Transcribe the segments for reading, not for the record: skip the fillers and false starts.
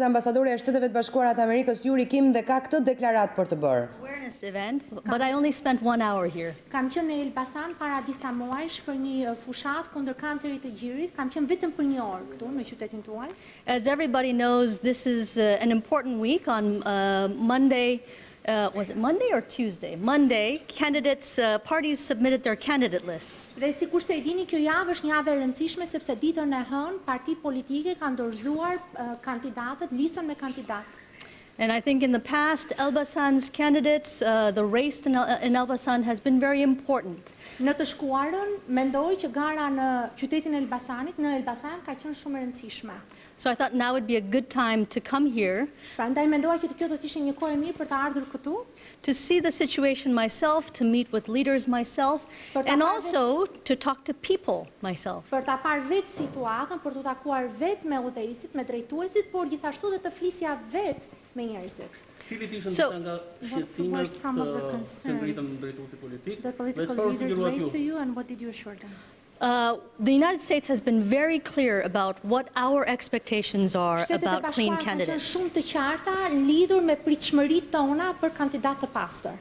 Ambasadorja e Shteteve të Bashkuara të Amerikës Yuri Kim dhe ka këtë deklaratë për të bërë. Awareness event, but I only spent 1 hour here. Kam qenë në Elbasan para disa muajsh për një fushat kundër kancerit të gjirit. Kam qenë vetëm për 1 orë këtu në qytetin tuaj. As everybody knows, this is an important week on Monday. Was it Monday or Tuesday? Monday, parties submitted their candidate lists. Dhe sikur se e dini, kjo javë është një javë e rëndësishme sepse ditën e hënë parti politike kanë dorëzuar kandidatët, listën me kandidatë. And I think in the past, Elbasan's candidates, the race in Elbasan has been very important. Në të shkuarën, mendoj që gara në qytetin e Elbasanit, në Elbasan ka qenë shumë e rëndësishme. So I thought now would be a good time to come here. Prandaj mendoj që kjo do të ishte një kohë e mirë për të ardhur këtu. To see the situation myself, to meet with leaders myself, and also to talk to people myself. Për ta parë vetë situatën, për të takuar vetë me udhëheqësit, me drejtuesit, por gjithashtu dhe të flisja vetë me njerëzit. So, what were some of the concerns the political leaders raised to you, and what did you assure them? The United States has been very clear about what our expectations are about clean candidates. Shumë të qarta lidhur me pritshmëritë tona për kandidatë të pastër.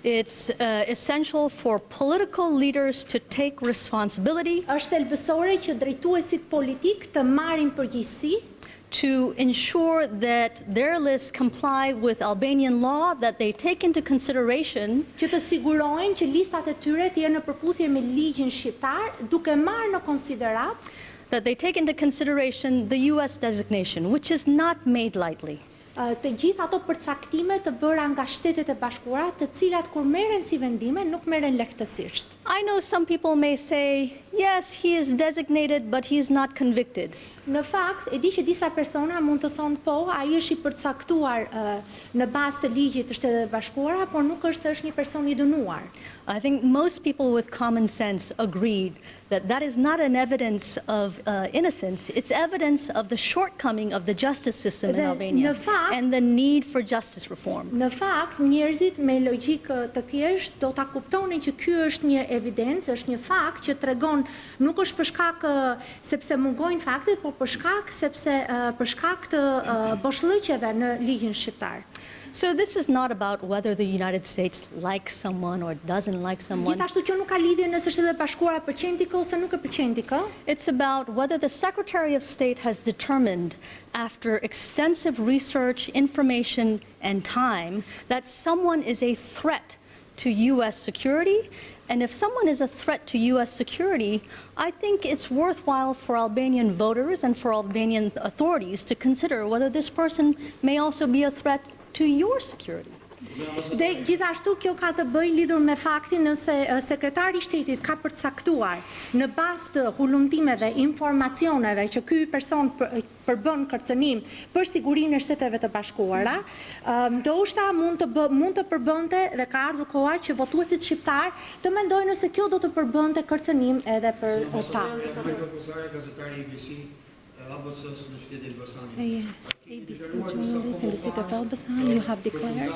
It's essential for political leaders to take responsibility. Është thelbësore që drejtuesit politik të marrin përgjegjësi, to ensure that their lists comply with Albanian law, that they take into consideration që të sigurojnë që listat e tyre të jenë në përputhje me ligjin shqiptar, duke marrë në konsiderat that they take into consideration the US designation, which is not made lightly. Të gjithë ato përcaktime të bëra nga Shtetet e Bashkuara, të cilat kur merren si vendime nuk merren lehtësisht. I know some people may say, yes, he is designated, but he is not convicted. Në fakt, e di që disa persona mund të thonë po, ai është i përcaktuar në bazë të ligjit të Shtetet e Bashkuara, por nuk është se është një person i dënuar. I think most people with common sense agreed that that is not an evidence of innocence, it's evidence of the shortcoming of the justice system in Albania and the need for justice reform. Në fakt, njerëzit me logjikë të thjeshtë do ta kuptonin që ky është një evidencë, është një fakt që tregon nuk është për shkak sepse mungojnë faktet, por për shkak të boshllëqeve në ligjin shqiptar. So this is not about whether the United States likes someone or doesn't like someone. Gjithashtu kjo nuk ka lidhje nëse Shtetet e Bashkuara pëlqejnë dikë ose nuk e pëlqejnë dikë. It's about whether the Secretary of State has determined after extensive research, information and time that someone is a threat to US security. And if someone is a threat to US security, I think it's worthwhile for Albanian voters and for Albanian authorities to consider whether this person may also be a threat to your security. Dhe gjithashtu kjo ka të bëjë lidhur me faktin nëse sekretari i shtetit ka përcaktuar në bazë të hulumtimeve, informacioneve që ky person përbën kërcënim për sigurinë e Shteteve të Bashkuara, ndoshta mund të përbënte dhe ka ardhur koha që votuesit shqiptar të mendojnë nëse kjo do të përbënte kërcënim edhe për ta. ABC journalist in the city of Elbasan, you have declared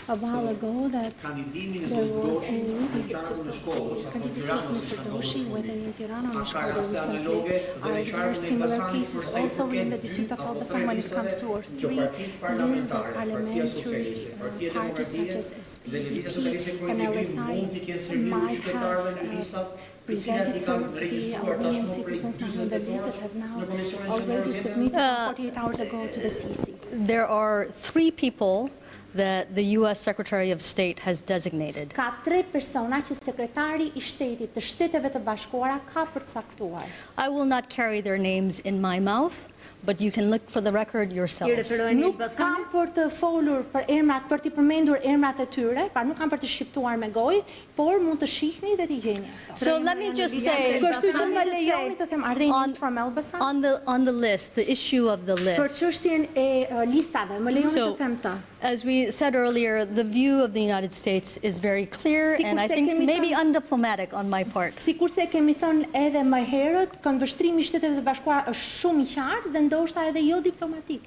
a while ago that there was a risk to candidacy of Mr. Doshi, whether in Tirana or Shkodër recently. Are there similar cases also in the district of Elbasan when it comes to or three lists that parliamentary parties such as SHBA and LSI might have presented to the Albanian citizens now on the list that have now already submitted 48 hours ago to the CC? There are 3 people that the US Secretary of State has designated. Ka 3 persona që sekretari i shtetit të Shteteve të Bashkuara ka përcaktuar. I will not carry their names in my mouth, but you can look for the record yourselves. Nuk kam për të folur për emrat, për të përmendur emrat e tyre, pra nuk kam për të shqiptuar me gojë, por mund të shihni dhe t'i gjeni. So let me just say, Kështu që më lejoni të them, are they names from Elbasan? on the list, the issue of the Për list. çështjen e listave, më lejoni të them të. As we said earlier, the view of the United States is very clear and I think maybe undiplomatic on my part. Sikur se kemi thënë edhe më herët, këndvështrimi i Shteteve të Bashkuara është shumë i qartë dhe ndoshta edhe jo diplomatik.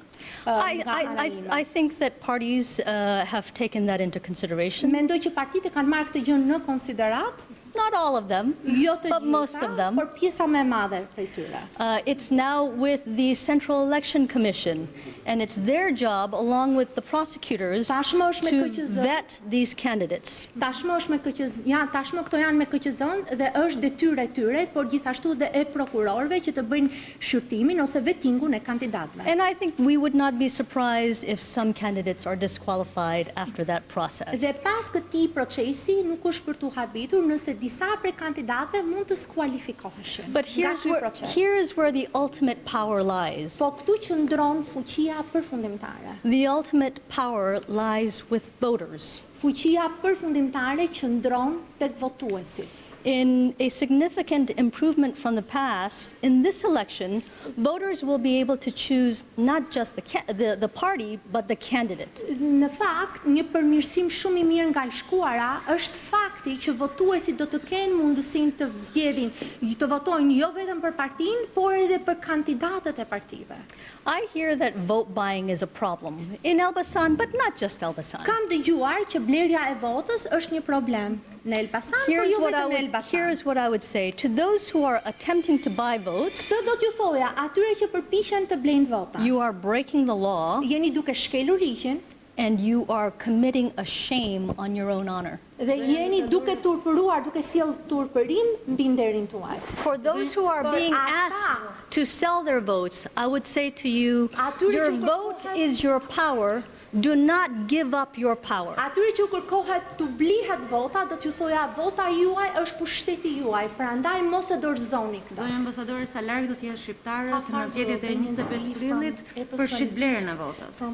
I think that parties have taken that into consideration. Mendoj që partitë kanë marrë këtë gjë në konsiderat. not all of them, Jo të but most of gjitha, them. por pjesa më e madhe prej tyre. It's now with the Central Election Commission, and it's their job, along with the prosecutors, Tashmë është me to KQZ. vet these candidates. Tashmë është me KQZ, tashmë këto janë me KQZ-n dhe është detyrë e tyre, por gjithashtu dhe e prokurorëve që të bëjnë shqyrtimin ose vetingun e kandidatëve. And I think we would not be surprised if some candidates are disqualified after that process. Dhe pas këtij procesi nuk është për tu habitur nëse disa prej kandidatëve mund të skualifikoheshin. But nga ky proces. here is where the ultimate power lies. Po këtu qëndron fuqia përfundimtare. The ultimate power lies with voters. Fuqia përfundimtare qëndron tek votuesit. In a significant improvement from the past, in this election, voters will be able to choose not just the party, but the candidate. Në fakt, një përmirësim shumë i mirë nga i shkuara është fakti që votuesit do të kenë mundësinë të zgjedhin, të votojnë jo vetëm për partinë, por edhe për kandidatët e partive. I hear that vote buying is a problem in Elbasan, but not just Elbasan. Kam dëgjuar që blerja e votës është një problem në Elbasan, por jo vetëm në Elbasan. Here's what I would say to those who are attempting to buy votes. Këtë do t'ju thoja atyre që përpiqen të blejnë vota. You are breaking the law. Jeni duke shkelur ligjin. And you are committing a shame on your own honor. Dhe jeni duke turpëruar, duke sjell turpërim mbi nderin tuaj. For those who are being asked to sell their votes, I would say to you, your vote is your power. Do not give up your power. Atyre që kërkohet të blihet vota, do t'ju thoja vota juaj është pushteti juaj, prandaj mos e dorëzoni këtë. Zonja ambasadore, sa larg do të jetë shqiptarët në zgjedhjet e 25 prillit për shitblerjen e votës.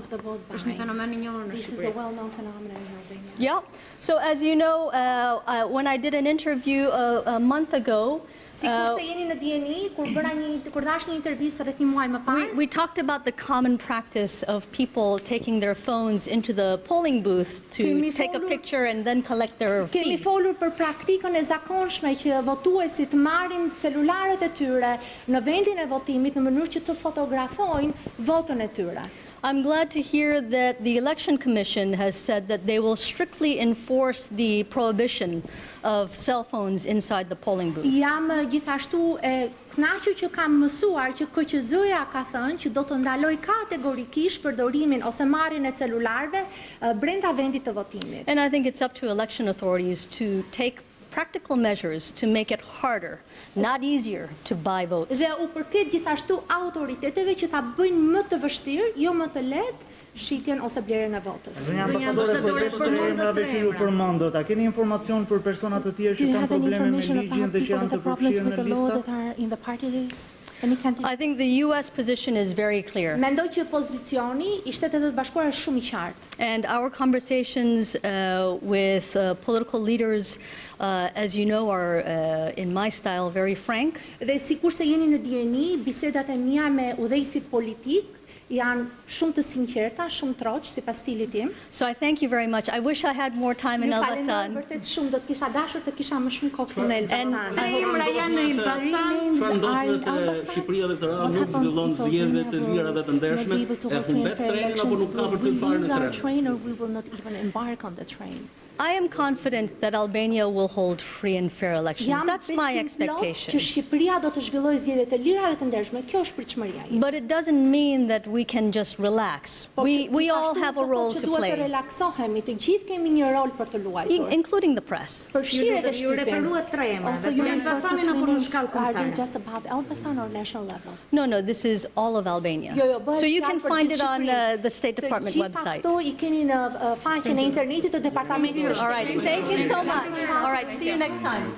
Është një fenomen i njohur në This is a Shqipëri. well-known phenomenon in Albania. Yeah. So as you know, when I did an interview a month ago, Sikur se jeni në dieni, kur dash një intervistë rreth një muaji më parë, we talked about the common practice of people taking their phones into the polling booth to take a picture and then collect their kemi fee. folur për praktikën e zakonshme që votuesit marrin celularet e tyre në vendin e votimit në mënyrë që të fotografojnë votën e tyre. I'm glad to hear that the Election Commission has said that they will strictly enforce the prohibition of cell phones inside the polling booths. Jam gjithashtu e kënaqur që kam mësuar që KQZ-ja ka thënë që do të ndaloj kategorikisht përdorimin ose marrjen e celularëve brenda vendit të votimit. And I think it's up to election authorities to take practical measures to make it harder, not easier, to buy votes. Dhe u përket gjithashtu autoriteteve që ta bëjnë më të vështirë, jo më të lehtë, shitjen ose blerjen e votës. Zonja ambasadore, ju përmendët, a keni informacion për persona të tjerë që kanë probleme me ligjin dhe që janë të përfshirë në lista? I think the US position is very clear. Mendoj që pozicioni i Shtetet e Bashkuara është shumë i qartë. And our conversations with political leaders, as you know, are in my style very frank. Dhe sikurse jeni në dieni, bisedat e mia me udhëheqësit politik janë shumë të sinqerta, shumë troq sipas stilit tim. So I thank you very much. I wish I had more time in Elbasan. Vërtet shumë, do të kisha dashur të kisha më shumë kohë këtu në Elbasan. Emra janë në Elbasan. Çfarë ndodh nëse Shqipëria elektorale nuk zhvillon zgjedhje të lira dhe të ndershme, e humbet trenin apo nuk ka për të parë në tren? I am confident that Albania will hold free and fair elections. That's my expectation. Që Shqipëria do të zhvillojë zgjedhje të lira dhe të ndershme. Kjo është pritshmëria ime. But it doesn't mean that we can just relax. We all have a role to play, Duhet të relaksohemi, të gjithë kemi një rol për të luajtur. including the press. Përfshirë edhe Ju referuat tre emra. Elbasanin apo në shkallë kombëtare? Just about Elbasan or national level? No, this is all of Albania. So you can find it on the State Department website. Këto I keni në faqen e internetit të departamentit. All right, thank you so much. All right, see you next time.